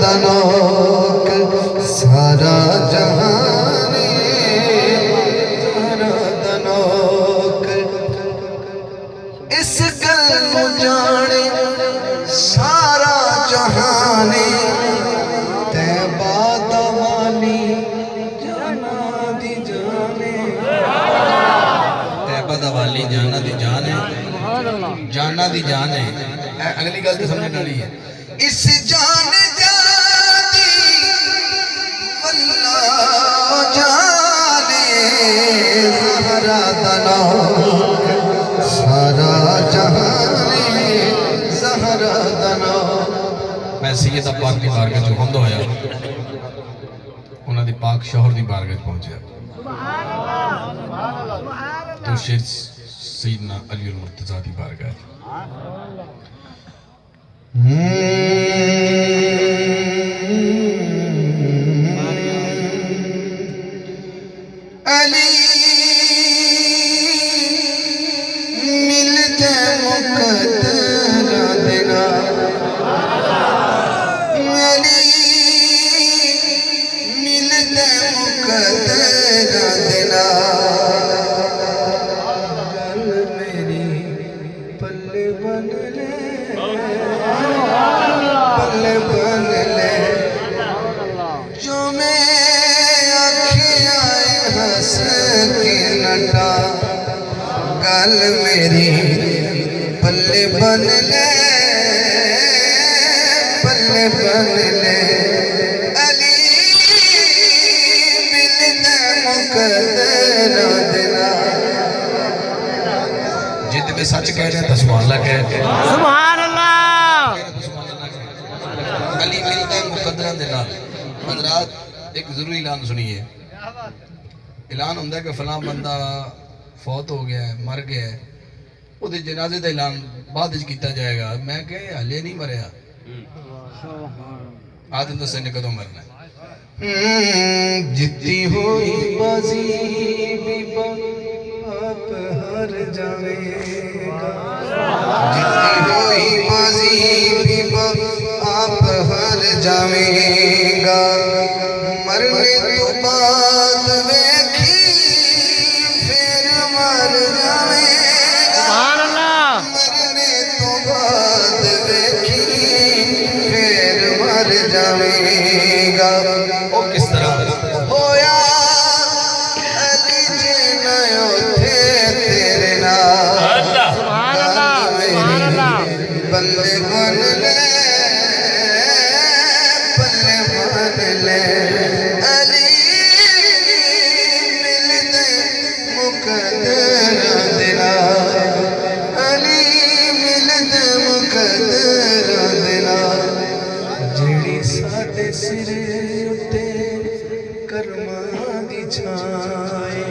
دنوک سارا جہان زہرا دنوک اس گل کو جانے سارا جہان تیبہ دوالی جانا دی جانے تیبہ دوالی جانا دی جانے جانا دی جانے اگلی گل تو سمجھنا نہیں ہے اس جان جاتی واللہ جانے زہرا دنوک سارا جہانے زہرا دنوک میں سیدہ پاک دی بارگاہ جو ہندو ہویا انہاں دی پاک شوہر دی بارگاہ پہنچیا تو شیر سیدنا علی المرتضیٰ دی بارگاہ علی ملتے مقدر دینا علی ملتے مقدر دینا گل میری پلے بن لے پلے بن لے جو میں آنکھیں آئے ہنس کے نٹا گل میری پلے بن لے پلے بن لے علی ملتے مقدر دینا جد میں سچ کہہ رہے ہیں تو سبحان اللہ کہہ رہے ہیں سبحان اللہ علی ملتا ہے مقدرہ دینا حضرات ایک ضروری اعلان سنیے اعلان ہوندہ ہے کہ فلاں بندہ فوت ہو گیا ہے مر گیا ہے وہ دے جنازے دا اعلان بعد اج کیتا جائے گا میں کہے حالے نہیں مریا آدم تو سے نے کدوں مرنا ہے جتی ہوئی بازی بھی باپ ہر جاوے گا جتی ہوئی بازی بھی باپ ہر جاوے گا مرنے تو بعد ویکھی پھر مر جاوے گا سبحان اللہ مرنے تو بعد ویکھی پھر مر جاوے گا وہ کس طرح ہویا علی جنیو تھے تیرے نام سبحان اللہ سبحان اللہ بلے بن لے بلے بن لے علی ملتے مقدر دینا علی ملتے مقدر دینا جیڑی ساڈے سر اتے کرماں دی چھائے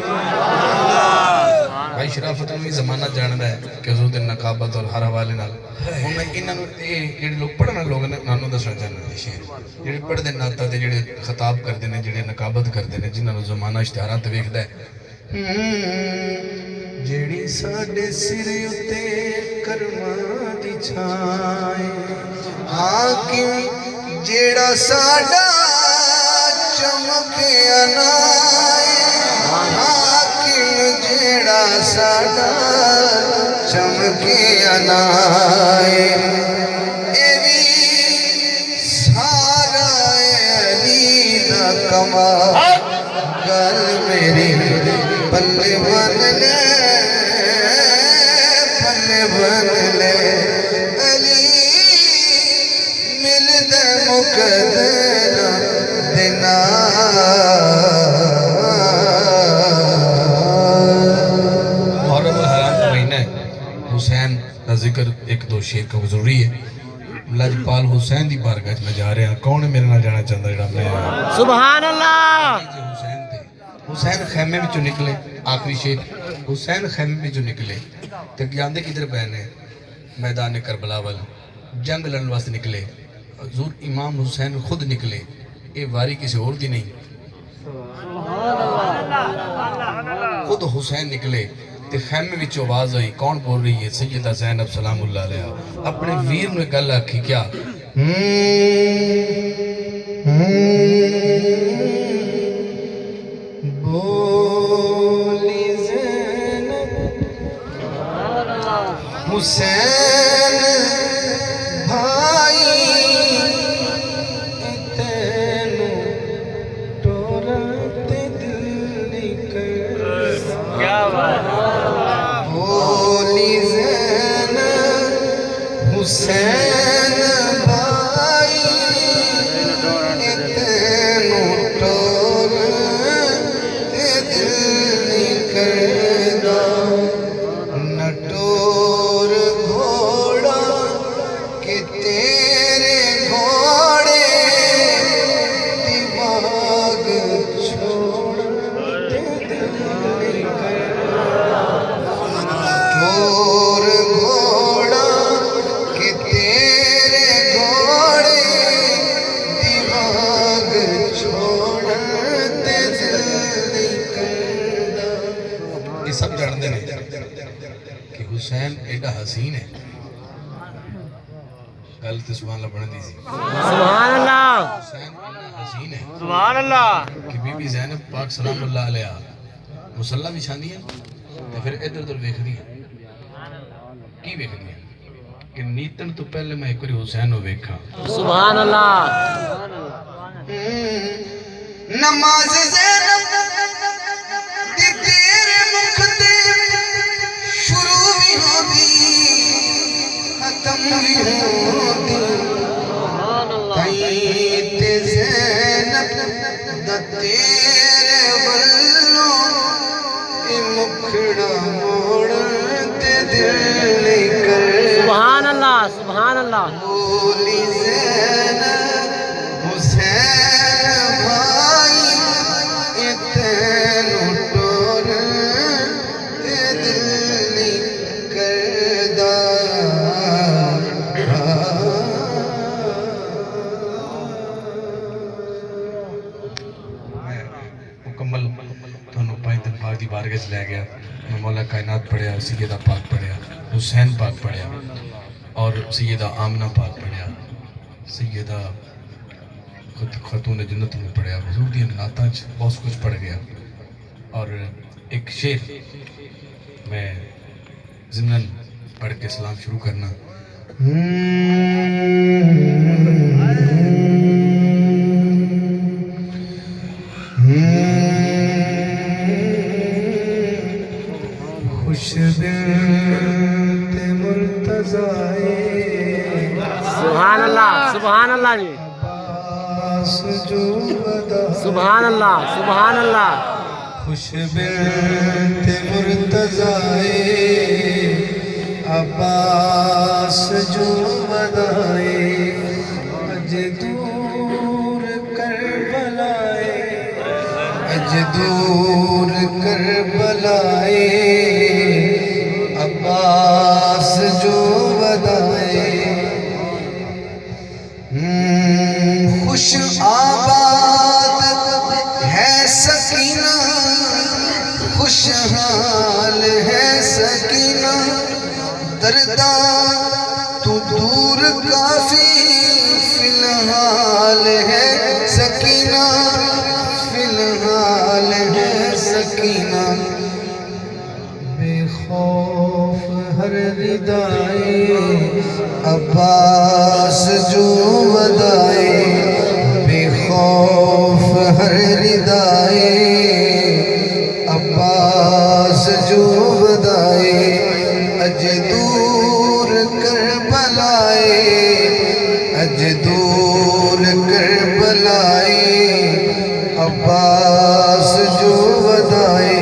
بھائی شرافت میں زمانہ جاندا ہے کہ حضور دے نقابت اور ہر حوالے نال ہن میں انہاں نوں جڑے لوگ پڑھن لوگ نے نانوں دسنا چاہنا شعر جڑے پڑھ دے ناتا تے جڑے خطاب کردے نے جڑے نقابت کردے نے جنہاں نوں زمانہ اشتہارات ویکھدا ہے جیڑی ساڈے سر اتے کرماں دی چھائے حاکم جیڑا ساڈا چمکیا نائے حاکم جیڑا ساڈا چمکیا نائے اے وی سارا علی دا کمال گل میری پلے بن لے پلے بن لے علی ملتے مقدر دینا محرم الحرام کا مہینہ ہے حسین کا ذکر ایک دو شعر کا ضروری ہے لجپال حسین دی بارگاہ میں جا رہے ہیں کون ہے میرے نال جانا چاہتا جڑا میں سبحان اللہ حسین تھے حسین خیمے وچوں نکلے آخری شعر حسین خیمے وچوں نکلے تے جاندے کدھر پے نے میدان کربلا وال جنگ لڑن واسطے نکلے حضور امام حسین خود نکلے یہ واری کسی اور دی نہیں خود حسین نکلے تے خیمے وچ آواز ہوئی کون بول رہی ہے سیدہ زینب سلام اللہ علیہ اپنے ویر نے گل آکھی کیا حسین ایڈا حسین ہے گل تو سبحان اللہ بڑھن دی سی سبحان اللہ حسین ایڈا حسین ہے سبحان اللہ کہ بی بی زینب پاک سلام اللہ علیہ مسلح بچھاندی ہیں تو پھر ادھر ادھر ویکھ دی ہیں کی ویکھ دی ہیں کہ نیتن تو پہلے میں ایک باری حسین نو ویکھا سبحان اللہ نماز زینب دی تیرے مکھ تے شروع بھی ہوندی ختم بھی ہوندی تائیں تے زینب دا تیرے ولوں اے مکھڑا موڑ تے دل نہیں کر سبحان اللہ سبحان اللہ بولی زینب حسین بھائی اتنو ٹور تے دل نہیں کردا میں مکمل تھانوں پانچ دن پاک دی بارگاہ چ لے گیا میں مولا کائنات پڑھیا سیدہ پاک پڑھیا حسین پاک پڑھیا اور سیدہ آمنہ پاک پڑھیا سیدہ خاتون جنت میں پڑھیا حضور دی نعتاں چ بہت کچھ پڑھ گیا اور ایک شعر میں ضمناً پڑھ کے سلام شروع کرنا خوش بنت مرتضی سبحان اللہ سبحان اللہ جی عباس جو ودا سبحان اللہ سبحان اللہ خوش بنت مرتضی عباس جو ودائے اج دور کربلائے اج دور کربلائے عباس جو ودائے خوش آباد ہے سکینہ خوشحال ہے سکینہ دردہ تو دور کافی فی الحال ہے سکینہ فی الحال ہے سکینہ بے خوف ہر ردائے عباس جو ودائے بے خوف ہر ردائے عباس جو ودائے اج دور کربلائے اج دور کربلائے عباس جو ودائے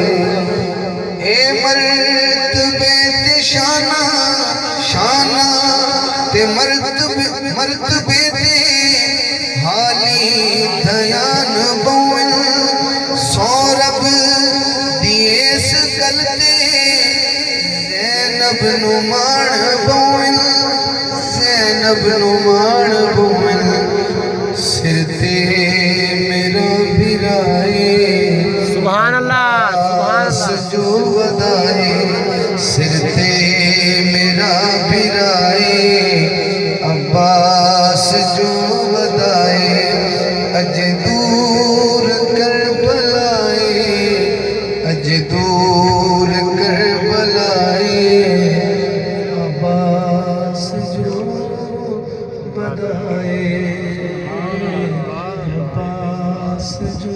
اے مرتبے تے شانہ شانہ تے مرتبے تے حالی دھیان بوئن سورب دیس گلتے زینب نمان بوئن زینب نمان بوئن سر تے میرا بھرائے سبحان اللہ سبحان اللہ جو ودائے سر تے میرا بھرائے عباس جو ودائے اج دور کربلائے اج دور کربلائے عباس جو ودائے عباس جو